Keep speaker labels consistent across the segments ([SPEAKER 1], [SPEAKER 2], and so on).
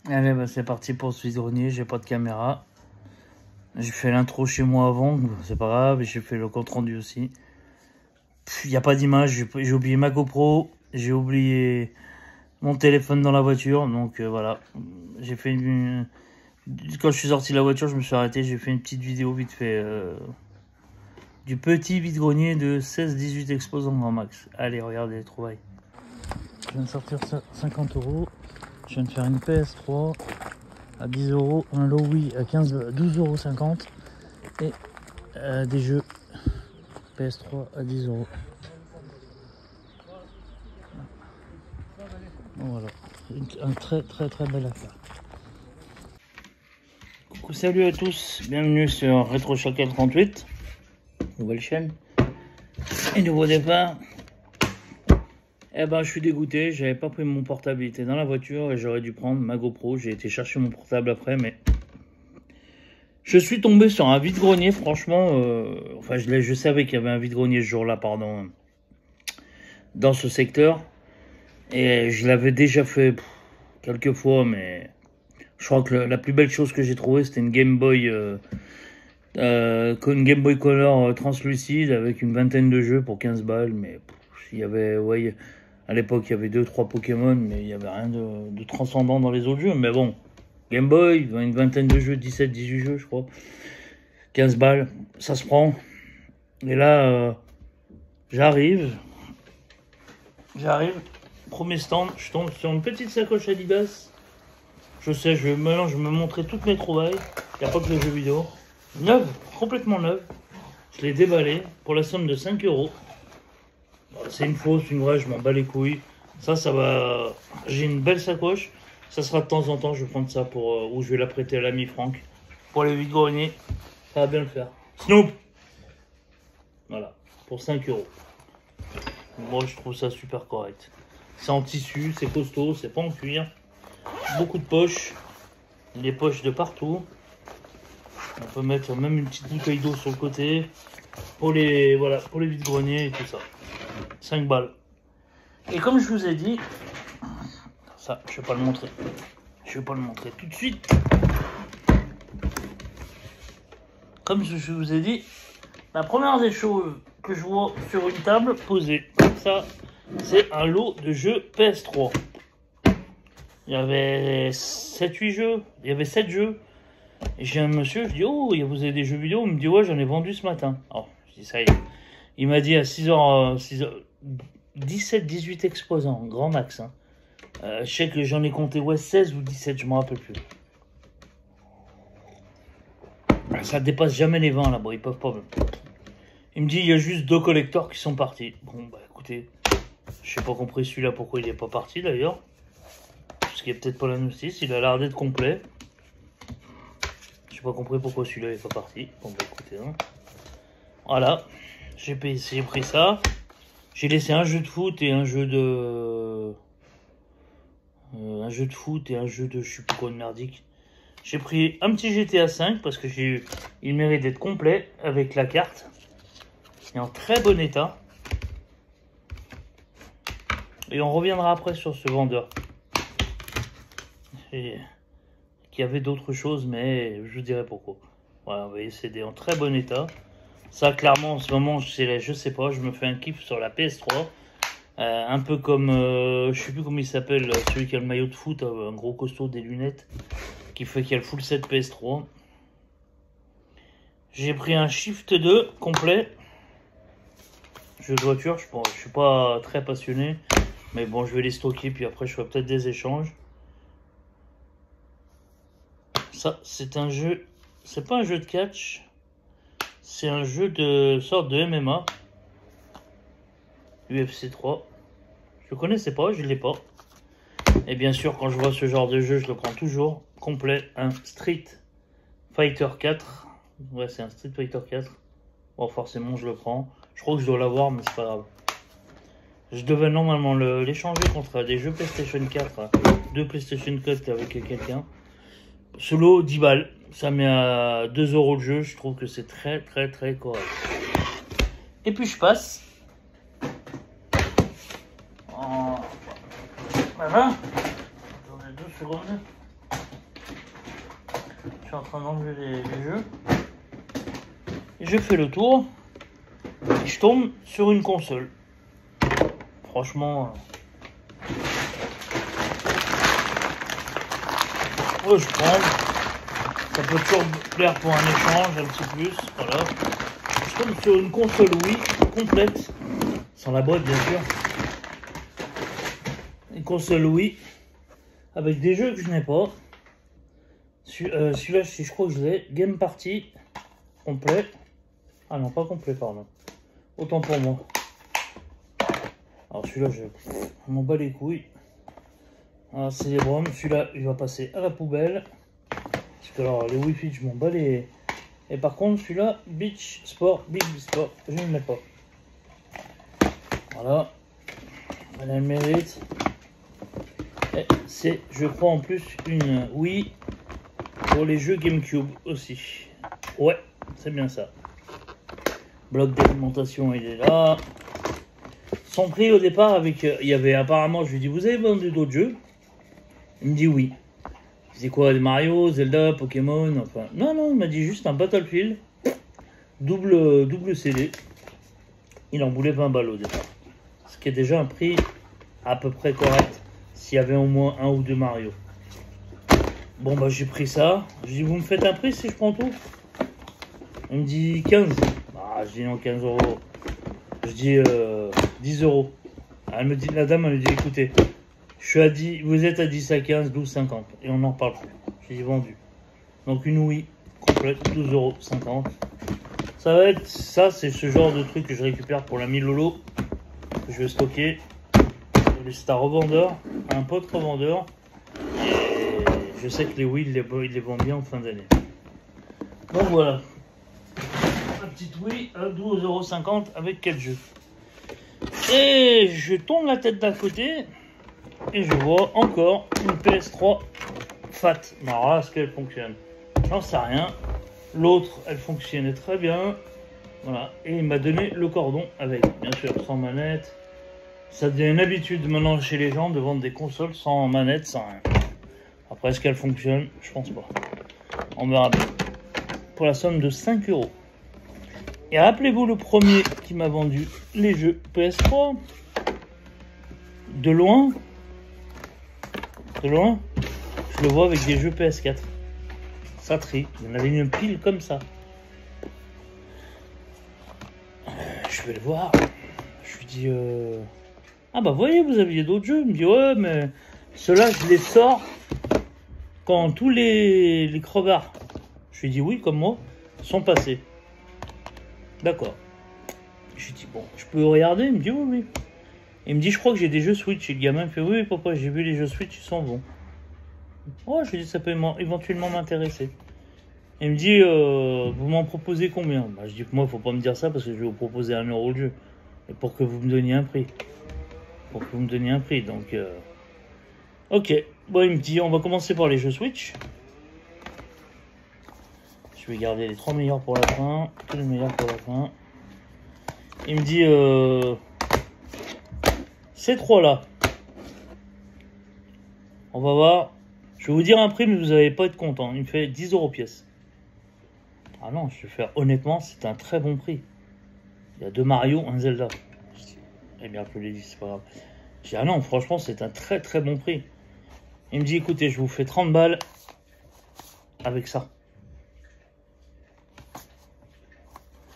[SPEAKER 1] Allez, bah, c'est parti pour ce vide-grenier. J'ai pas de caméra. J'ai fait l'intro chez moi avant, c'est pas grave. J'ai fait le compte rendu aussi. Il n'y a pas d'image. J'ai oublié ma GoPro. J'ai oublié mon téléphone dans la voiture. Donc voilà. J'ai fait quand je suis sorti de la voiture, je me suis arrêté. J'ai fait une petite vidéo vite fait. Du petit vide-grenier de 16-18 exposants grand max. Allez, regardez les trouvailles. Je viens de sortir ça 50 €. Je viens de faire une PS3 à 10 €, un Lowy à 12,50 € et des jeux PS3 à 10 €. Voilà, un très bel affaire. Coucou, salut à tous, bienvenue sur Retro Chacal 38, nouvelle chaîne et nouveau départ. Eh ben, je suis dégoûté, j'avais pas pris mon portable, il était dans la voiture et j'aurais dû prendre ma GoPro. J'ai été chercher mon portable après, mais je suis tombé sur un vide-grenier, franchement. Enfin, je savais qu'il y avait un vide-grenier ce jour-là, pardon, dans ce secteur. Et je l'avais déjà fait quelques fois, mais je crois que la plus belle chose que j'ai trouvée, c'était une Game Boy Color translucide avec une vingtaine de jeux pour 15 balles. Mais il y avait, ouais, à l'époque, il y avait 2-3 Pokémon, mais il n'y avait rien de transcendant dans les autres jeux. Mais bon, Game Boy, une vingtaine de jeux, 17-18 jeux, je crois. 15 balles, ça se prend. Et là, j'arrive. Premier stand, je tombe sur une petite sacoche Adidas. Je sais, maintenant je vais me montrer toutes mes trouvailles. Il n'y a pas que les jeux vidéo. Neuve, complètement neuve. Je l'ai déballé pour la somme de 5 €. C'est une fausse, une vraie, je m'en bats les couilles. Ça va. J'ai une belle sacoche. Ça sera de temps en temps, je vais prendre ça pour. Ou je vais la prêter à l'ami Franck. Pour les vide-greniers. Ça va bien le faire. Snoop! Voilà, pour 5 €. Moi, je trouve ça super correct. C'est en tissu, c'est costaud, c'est pas en cuir. Beaucoup de poches. Des poches de partout. On peut mettre même une petite bouteille d'eau sur le côté. Pour les vide-greniers et tout ça. 5 balles. Et comme je vous ai dit, ça, je vais pas le montrer. Je vais pas le montrer tout de suite. Comme je vous ai dit, la première des choses que je vois sur une table posée, comme ça, c'est un lot de jeux PS3. Il y avait 7-8 jeux, il y avait 7 jeux. Et j'ai un monsieur, je dis, oh, vous avez des jeux vidéo? Il me dit, ouais, j'en ai vendu ce matin. Alors, je dis, ça y est. Il m'a dit à 6h, 17-18 exposants, grand max. Hein. Je sais que j'en ai compté, ouais, 16 ou 17, je me rappelle plus. Ça dépasse jamais les 20 là-bas, ils peuvent pas. Il me dit, il y a juste 2 collecteurs qui sont partis. Bon, bah écoutez, je n'ai pas compris celui-là, pourquoi il n'est pas parti d'ailleurs. Parce qu'il n'y a peut-être pas la notice, il a l'air d'être complet. Je n'ai pas compris pourquoi celui-là n'est pas parti. Bon, bah écoutez, hein. Voilà, j'ai pris ça. J'ai laissé un jeu de foot et un jeu de. Je sais plus quoi de merdique. J'ai pris un petit GTA 5 parce que il mérite d'être complet avec la carte. Et en très bon état. Et on reviendra après sur ce vendeur. Qui avait d'autres choses, mais je vous dirai pourquoi. Voilà, vous voyez, c'est en très bon état. Ça, clairement, en ce moment, je sais pas, je me fais un kiff sur la PS3. Un peu comme, je sais plus comment il s'appelle, celui qui a le maillot de foot, un gros costaud, des lunettes, qui fait qu'il y a le full set PS3. J'ai pris un Shift 2 complet. Jeu de voiture, je suis pas très passionné, mais bon, je vais les stocker, puis après je ferai peut-être des échanges. Ça, c'est un jeu, c'est pas un jeu de catch, c'est un jeu de sorte de MMA. UFC 3. Je connaissais pas, je l'ai pas. Et bien sûr, quand je vois ce genre de jeu, je le prends toujours complet. Un Street Fighter 4. Ouais, c'est un Street Fighter 4. Bon, forcément, je le prends. Je crois que je dois l'avoir, mais c'est pas grave. Je devais normalement l'échanger contre des jeux PlayStation 4. 2 PlayStation 4 avec quelqu'un. Ce lot, 10 balles. Ça met à 2 € le jeu. Je trouve que c'est très correct. Et puis je passe. Voilà. Attendez 2 secondes. Je suis en train d'enlever les jeux. Et je fais le tour. Et je tombe sur une console. Franchement... je prends. Ça peut toujours plaire pour un échange, un petit plus. Voilà. Je tombe sur une console Wii complète. Sans la boîte, bien sûr. Une console Wii. Avec des jeux que je n'ai pas. Celui-là, je crois que je l'ai. Game Party. Complet. Ah non, pas complet, pardon. Autant pour moi. Alors celui-là, je m'en bats les couilles. Alors c'est des bromes. Celui-là, il va passer à la poubelle. Parce que alors, les Wi-Fi, je m'en bats les... Et par contre, celui-là, Beach Sport, Big Sport, je ne le mets pas. Voilà. Elle a le mérite. Et c'est, je crois, en plus, une Wii pour les jeux GameCube aussi. Ouais, c'est bien ça. Bloc d'alimentation, il est là. Son prix au départ, avec, il y avait apparemment, je lui dis, vous avez vendu d'autres jeux? Il me dit oui. Je dis quoi, des Mario, Zelda, Pokémon, enfin. Non, il m'a dit juste un Battlefield, double CD. Il en voulait 20 balles au départ. Ce qui est déjà un prix à peu près correct, s'il y avait au moins un ou deux Mario. Bon, bah j'ai pris ça. Je dis, vous me faites un prix si je prends tout? Il me dit 15. Ah, je dis non, 15 euros. Je dis 10 euros. Elle me dit, la dame, elle me dit, écoutez, je suis à 10, vous êtes à 10 à 15, 12, 50. Et on n'en parle plus. J'ai dit vendu. Donc une Wii complète, 12,50 euros. Ça va être, ça c'est ce genre de truc que je récupère pour l'ami Lolo. Que je vais stocker. C'est un revendeur, un pote revendeur. Et je sais que les Wii, ils les vendent bien en fin d'année. Donc voilà. La petite Wii à 12,50 € avec 4 jeux. Et je tourne la tête d'un côté et je vois encore une PS3 Fat. Alors là, est-ce qu'elle fonctionne? J'en sais rien. L'autre, elle fonctionnait très bien. Voilà. Et il m'a donné le cordon avec, bien sûr, sans manette. Ça devient une habitude maintenant chez les gens de vendre des consoles sans manette, sans rien. Après, est-ce qu'elle fonctionne? Je pense pas. On verra bien. Pour la somme de 5 €. Et rappelez-vous le premier qui m'a vendu les jeux PS3. De loin, je le vois avec des jeux PS4. Ça trie. Il y en avait une pile comme ça. Je vais le voir. Je lui dis... Ah bah voyez, vous aviez d'autres jeux. Il me dit, ouais, mais ceux-là, je les sors quand tous les crevards, je lui dis oui, comme moi, sont passés. D'accord. Je lui dis, bon, je peux regarder? Il me dit, oui, oui. Il me dit, je crois que j'ai des jeux Switch. Et le gamin me fait, oui, papa, j'ai vu les jeux Switch, ils sont bons. Oh, je lui dis, ça peut éventuellement m'intéresser. Il me dit, vous m'en proposez combien? Bah, je dis que moi, faut pas me dire ça parce que je vais vous proposer 1 € le jeu. Et pour que vous me donniez un prix. Donc, ok. Bon, il me dit, on va commencer par les jeux Switch. Je vais garder les 3 meilleurs pour la fin. Tous les meilleurs pour la fin. Il me dit, ces 3 là. On va voir. Je vais vous dire un prix, mais vous n'allez pas être content. Il me fait 10 € pièce. Ah non, je vais faire honnêtement, c'est un très bon prix. Il y a 2 Mario, un Zelda. Eh bien, je l'ai dit, c'est pas grave. J'ai dit, ah non, franchement, c'est un très très bon prix. Il me dit, écoutez, je vous fais 30 balles avec ça.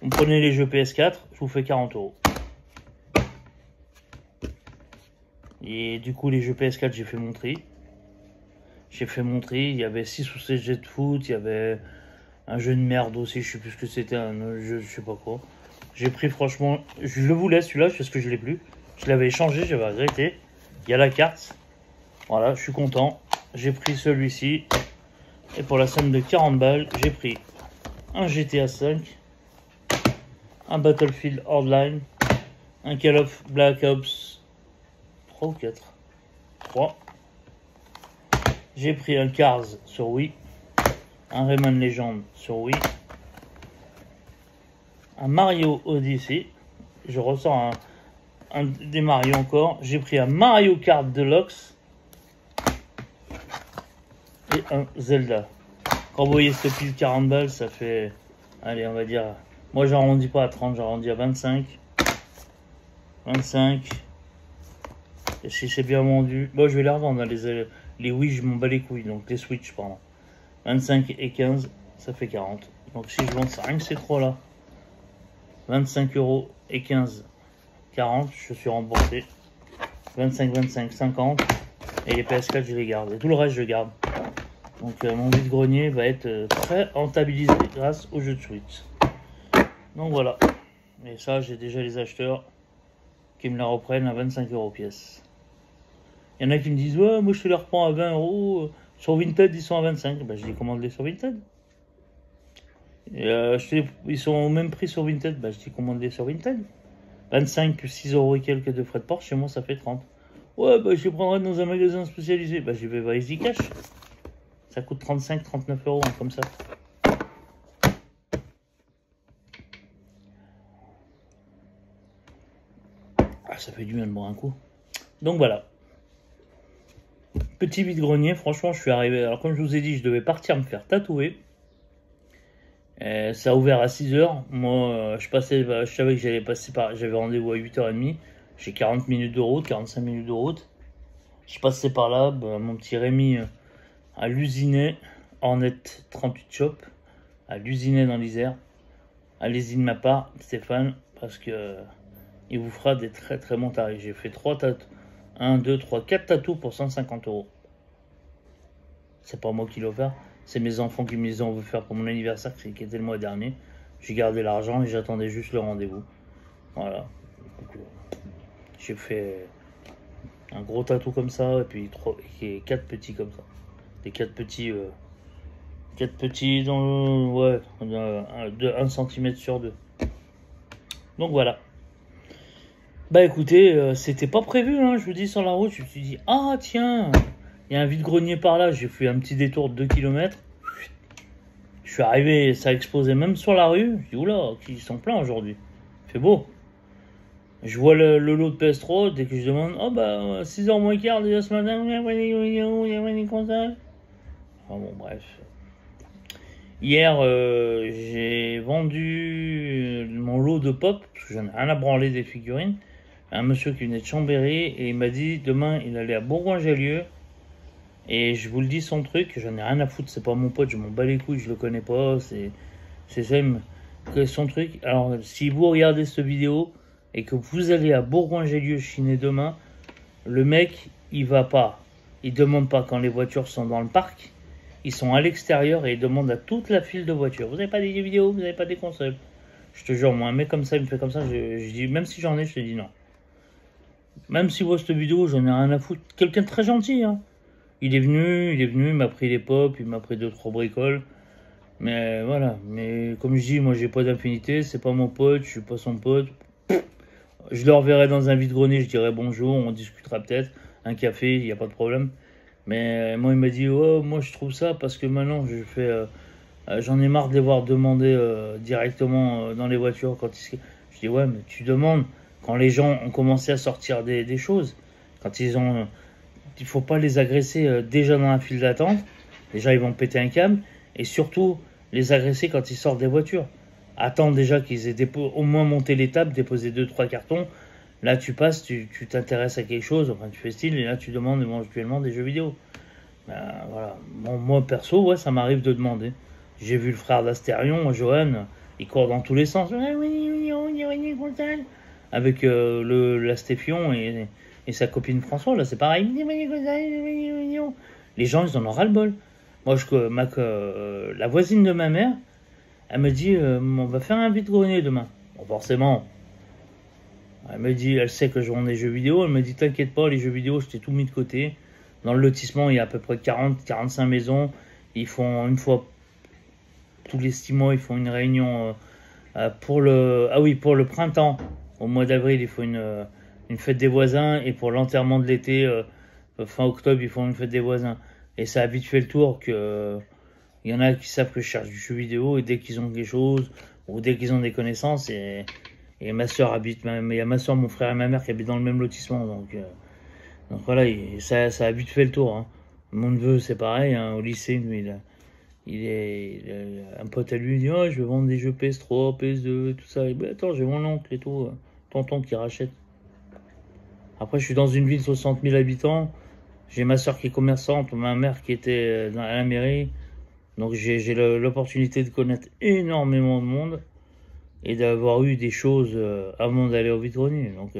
[SPEAKER 1] Vous prenez les jeux PS4, je vous fais 40 €. Et du coup, les jeux PS4, j'ai fait mon tri. Il y avait 6 ou 7 jeux de foot, il y avait un jeu de merde aussi, je sais plus ce que c'était, un jeu, je sais pas quoi. J'ai pris, franchement, je le voulais celui-là, parce que je l'ai plus. Je l'avais échangé, j'avais regretté. Il y a la carte. Voilà, je suis content. J'ai pris celui-ci. Et pour la somme de 40 balles, j'ai pris un GTA 5, un Battlefield Hardline, un Call of Black Ops 3 ou 4. 3. J'ai pris un Cars sur Wii, un Rayman Legends sur Wii, un Mario Odyssey. Je ressors un des Mario encore. J'ai pris un Mario Kart Deluxe et un Zelda. Quand vous voyez cette pile 40 balles, ça fait, allez, on va dire, moi j'arrondis pas à 30, j'arrondis à 25. 25. Et si c'est bien vendu, bon, je vais les revendre, les Wii, je m'en bats les couilles, donc les Switch, pardon. 25 et 15, ça fait 40. Donc si je vends ça, rien que ces trois là, 25 € et 15, 40, je suis remboursé. 25, 25, 50. Et les PS4, je les garde. Et tout le reste, je garde. Donc mon vide-grenier va être très rentabilisé grâce au jeu de Switch. Donc voilà. Et ça, j'ai déjà les acheteurs qui me la reprennent à 25 € pièce. Il y en a qui me disent, ouais, moi je te les reprends à 20 €. Sur Vinted, ils sont à 25. Ben, je les commande les sur Vinted. Et, ils sont au même prix sur Vinted. Ben, je dis commande les sur Vinted. 25 plus 6 € et quelques de frais de port, chez moi ça fait 30. Ouais, bah je les prendrai dans un magasin spécialisé. Bah je vais voir Easy Cash. Ça coûte 35, 39 €, hein, comme ça. Ah, ça fait du bien de boire un coup. Donc voilà. Petit vide-grenier, franchement, je suis arrivé. Alors, comme je vous ai dit, je devais partir me faire tatouer. Ça a ouvert à 6 h. Moi, je savais que j'allais passer par. J'avais rendez-vous à 8 h 30. J'ai 40 minutes de route, 45 minutes de route. Je passais par là, bah, mon petit Rémi à l'usinet, Hornet 38 Shop, à l'usinet dans l'Isère. Allez-y de ma part, Stéphane, parce que il vous fera des très très bons tarifs. J'ai fait 3 tatous. 1, 2, 3, 4 tatous pour 150 €. C'est pas moi qui l'ai offert, c'est mes enfants qui me disaient on veut faire pour mon anniversaire qui était le mois dernier. J'ai gardé l'argent et j'attendais juste le rendez-vous. Voilà. J'ai fait un gros tatou comme ça et puis 4 petits comme ça. Des 4 petits dans le, ouais, de 1 cm sur 2. Donc voilà. Bah écoutez, c'était pas prévu, hein, je vous dis sur la route, je me suis dit, ah tiens, il y a un vide-grenier par là, j'ai fait un petit détour de 2 km. Je suis arrivé, ça a explosé même sur la rue, je dis, oula, ils sont pleins aujourd'hui, il fait beau. Je vois le lot de PS3, dès que je demande, oh bah 6 h moins quart déjà ce matin, il y a des consoles. Enfin bon, bref. Hier, j'ai vendu mon lot de pop, parce que j'en ai rien à branler des figurines, à un monsieur qui venait de Chambéry, et il m'a dit, demain, il allait à Bourgoin-Jallieu, et je vous le dis, son truc, j'en ai rien à foutre, c'est pas mon pote, je m'en bats les couilles, je le connais pas, c'est son truc. Alors, si vous regardez cette vidéo, et que vous allez à Bourgoin-Jallieu chiner demain, le mec, il va pas, il demande pas quand les voitures sont dans le parc, ils sont à l'extérieur et ils demandent à toute la file de voitures. Vous n'avez pas des vidéos, vous n'avez pas des consoles. Je te jure, moi, un mec comme ça, il me fait comme ça, je dis, même si j'en ai, je te dis non. Même si vous voyez cette vidéo, j'en ai rien à foutre. Quelqu'un de très gentil, hein. Il est venu, il m'a pris les pop, il m'a pris 2-3 bricoles. Mais voilà, mais comme je dis, moi j'ai pas d'infinité, c'est pas mon pote, je suis pas son pote. Je le reverrai dans un vide-grenier, je dirai bonjour, on discutera peut-être, un café, il n'y a pas de problème. Mais moi, il m'a dit, oh, moi, je trouve ça parce que maintenant, j'en ai marre de les voir demander directement dans les voitures. Je dis, ouais, mais tu demandes quand les gens ont commencé à sortir des choses. Quand il faut pas les agresser déjà dans la file d'attente. Déjà, ils vont péter un câble. Et surtout, les agresser quand ils sortent des voitures. Attends déjà qu'ils aient au moins monté l'étape, déposé 2-3 cartons. Là, tu passes, tu t'intéresses à quelque chose, enfin, tu fais style, et là, tu demandes éventuellement des jeux vidéo. Ben, voilà. Bon, moi, perso, ouais, ça m'arrive de demander. J'ai vu le frère d'Astérion, Johan, il court dans tous les sens. Avec l'Astéfion et sa copine François, là, c'est pareil. Les gens, ils en ont ras-le-bol. Moi, la voisine de ma mère, elle me dit, on va faire un vide-grenier demain. Bon, forcément. Elle me dit, elle sait que je vends des jeux vidéo, elle me dit, t'inquiète pas, les jeux vidéo, je t'ai tout mis de côté. Dans le lotissement, il y a à peu près 40-45 maisons. Ils font une fois, tous les 6 mois, ils font une réunion pour le printemps. Au mois d'avril, ils font une fête des voisins. Et pour l'enterrement de l'été, fin octobre, ils font une fête des voisins. Et ça a vite fait le tour que il y en a qui savent que je cherche du jeu vidéo. Et dès qu'ils ont quelque chose, ou dès qu'ils ont des connaissances, et ma soeur habite, il y a ma soeur, mon frère et ma mère qui habitent dans le même lotissement. Donc voilà, ça a vite fait le tour. Hein. Mon neveu, c'est pareil, hein, au lycée, lui, Un pote à lui dit oh, je vais vendre des jeux PS3, PS2, tout ça. Et ben attends, j'ai mon oncle et tout, tonton qui rachète. Après, je suis dans une ville de 60 000 habitants. J'ai ma soeur qui est commerçante, ma mère qui était à la mairie. Donc j'ai l'opportunité de connaître énormément de monde et d'avoir eu des choses avant d'aller au vide-grenier. Donc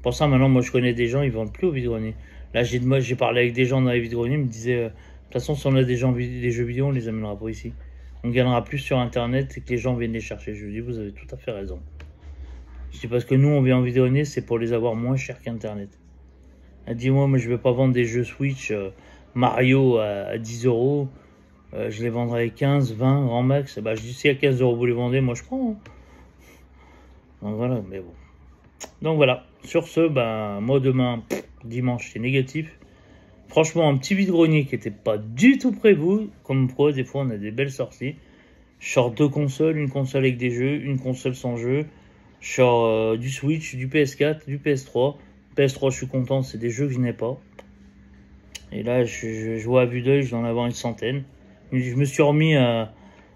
[SPEAKER 1] pour ça, maintenant, moi, je connais des gens, ils vendent plus au vide-grenier. Là, j'ai parlé avec des gens dans les vide-greniers, ils me disaient, de toute façon, si on a des jeux vidéo, on les amènera pas ici. On gagnera plus sur Internet et que les gens viennent les chercher. Je lui dis, vous avez tout à fait raison. Je dis parce que nous, on vient en vide-grenier, c'est pour les avoir moins cher qu'Internet. Elle dit, moi, je vais pas vendre des jeux Switch Mario à 10 euros. Je les vendrai 15, 20, grand max. Bah, je dis, si à 15 euros vous les vendez, moi je prends. Hein. Donc voilà, mais bon. Donc voilà. Sur ce, ben, moi demain, dimanche, c'est négatif. Franchement, un petit vide-grenier qui était pas du tout prévu. Comme quoi, des fois, on a des belles sorties. Je sors 2 consoles, une console avec des jeux, une console sans jeu. Je sors du Switch, du PS4, du PS3. PS3, je suis content, c'est des jeux que je n'ai pas. Et là, je vois à vue d'œil, je dois en avoir une centaine. Je me suis remis à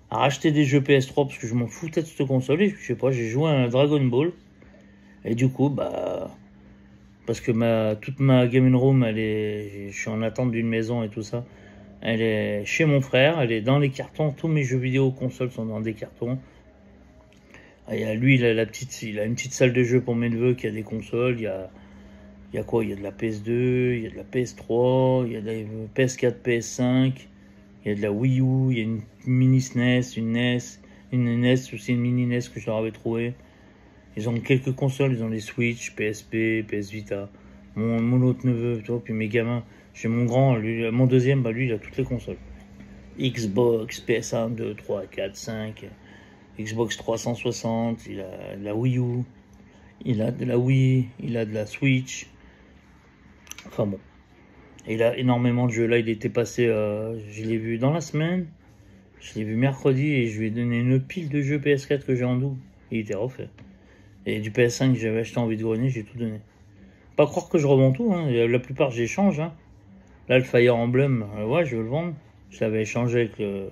[SPEAKER 1] racheter des jeux PS3 parce que je m'en foutais de cette console. Et je sais pas, j'ai joué à un Dragon Ball. Et du coup, bah, parce que toute ma gaming room, je suis en attente d'une maison et tout ça. Elle est chez mon frère, elle est dans les cartons. Tous mes jeux vidéo consoles sont dans des cartons. Et lui, il a une petite salle de jeu pour mes neveux qui a des consoles. Il y a quoi? Il y a de la PS2, il y a de la PS3, il y a de la PS4, PS5, il y a de la Wii U, il y a une mini SNES, une NES, une NES, aussi une mini NES que je leur avais trouvé. Ils ont quelques consoles, ils ont les Switch, PSP, PS Vita. Mon autre neveu, toi, puis mes gamins. J'ai mon grand, lui, mon deuxième, bah lui, il a toutes les consoles. Xbox, PS1, 2, 3, 4, 5, Xbox 360, il a de la Wii U, il a de la Wii, il a de la Switch. Enfin bon. Et il a énormément de jeux. Là, il était passé, je l'ai vu dans la semaine. Je l'ai vu mercredi et je lui ai donné une pile de jeux PS4 que j'ai en double. Il était refait. Et du PS5 que j'avais acheté en vide-grenier, j'ai tout donné. Pas croire que je revends tout, hein. La plupart j'échange. Hein. Là, le Fire Emblem, ouais, je vais le vendre. Je l'avais échangé avec le...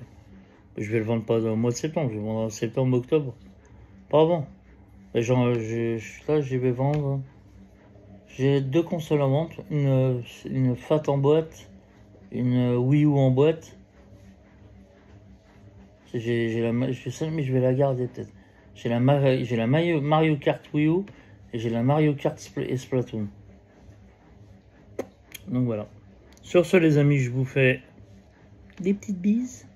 [SPEAKER 1] Je vais le vendre pas au mois de septembre, je vais le vendre en septembre, octobre. Pas avant. Et là, je vais vendre... J'ai 2 consoles en vente, une Fat en boîte, une Wii U en boîte. Je sais, mais je vais la garder peut-être. J'ai la Mario Kart Wii U et j'ai la Mario Kart Splatoon. Donc voilà. Sur ce, les amis, je vous fais des petites bises.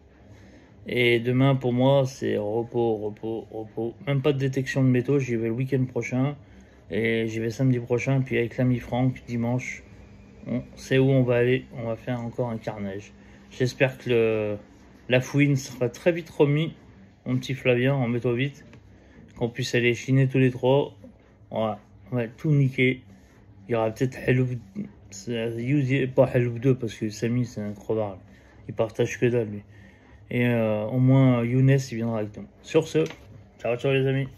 [SPEAKER 1] Et demain, pour moi, c'est repos, repos, repos. Même pas de détection de métaux, j'y vais le week-end prochain. Et j'y vais samedi prochain, puis avec l'ami Franck, dimanche, on sait où on va aller, on va faire encore un carnage. J'espère que la fouine sera très vite remis, mon petit Flavien, remets-toi vite, qu'on puisse aller chiner tous les 3. On va tout niquer. Il y aura peut-être Hello, pas Hello 2, parce que Samy c'est un crevard, il partage que dalle lui. Et au moins Younes il viendra avec nous. Sur ce, ciao ciao les amis.